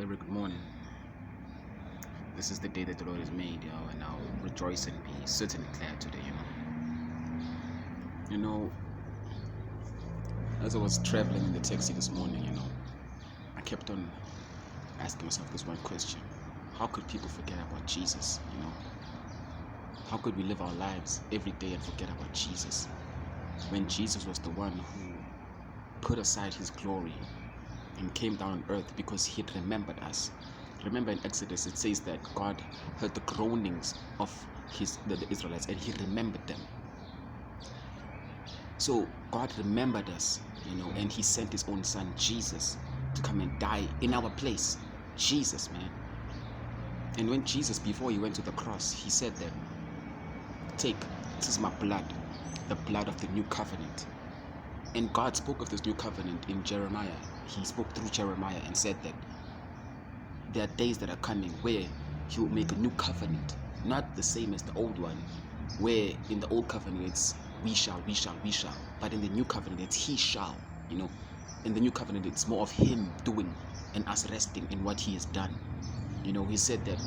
very good morning. This is the day that the Lord has made, and I'll rejoice and be certainly glad today, as I was traveling in the taxi this morning, I kept on asking myself this one question. How could people forget about Jesus, How could we live our lives every day and forget about Jesus? When Jesus was the one who put aside his glory and came down on earth because he had remembered us. Remember in Exodus it says that God heard the groanings of the Israelites and he remembered them. So God remembered us, and he sent his own son Jesus to come and die in our place. Jesus, man. And when Jesus, before he went to the cross, he said that, this is my blood, the blood of the new covenant. And God spoke of this new covenant in Jeremiah. He spoke through Jeremiah and said that there are days that are coming where he will make a new covenant, not the same as the old one, where in the old covenant it's we shall, but in the new covenant it's he shall, In the new covenant it's more of him doing and us resting in what he has done. He said that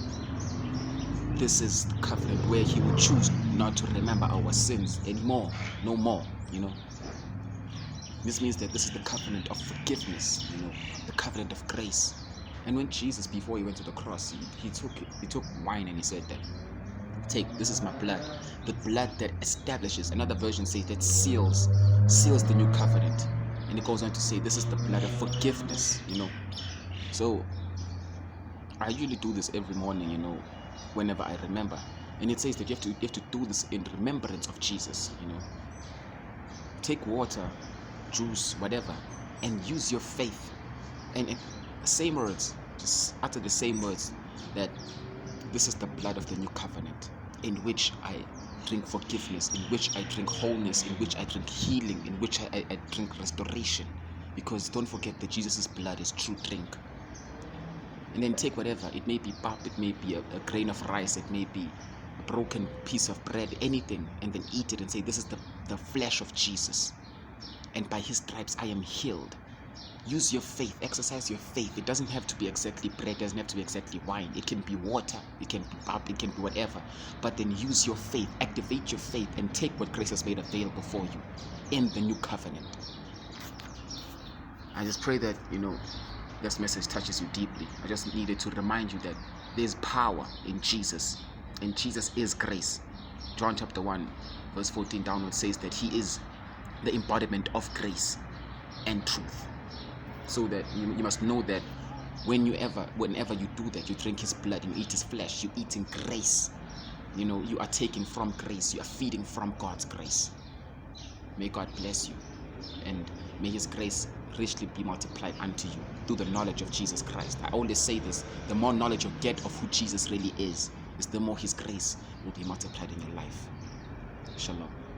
this is the covenant where he will choose not to remember our sins anymore, no more, This means that this is the covenant of forgiveness, the covenant of grace. And when Jesus, before he went to the cross, he took wine and he said that, this is my blood, the blood that establishes. Another version says that seals the new covenant. And it goes on to say, this is the blood of forgiveness, So I usually do this every morning, whenever I remember. And it says that you have to do this in remembrance of Jesus, Take water, juice, whatever, and use your faith. And same words, just utter the same words, that this is the blood of the new covenant, in which I drink forgiveness, in which I drink wholeness, in which I drink healing, in which I drink restoration. Because don't forget that Jesus' blood is true drink. And then take whatever, it may be pap, it may be a grain of rice, it may be a broken piece of bread, anything, and then eat it and say, this is the flesh of Jesus. And by his stripes I am healed. Use your faith, exercise your faith. It doesn't have to be exactly bread, it doesn't have to be exactly wine. It can be water, it can be pap, it can be whatever. But then use your faith, activate your faith, and take what grace has made available for you in the new covenant. I just pray that, this message touches you deeply. I just needed to remind you that there's power in Jesus, and Jesus is grace. John chapter 1, verse 14 downwards says that he is the embodiment of grace and truth. So that you must know that whenever you do that, you drink his blood, you eat his flesh, you eat in grace. You are taking from grace, you are feeding from God's grace. May God bless you, and may his grace richly be multiplied unto you through the knowledge of Jesus Christ. I always say this, the more knowledge you get of who Jesus really is the more his grace will be multiplied in your life. Shalom.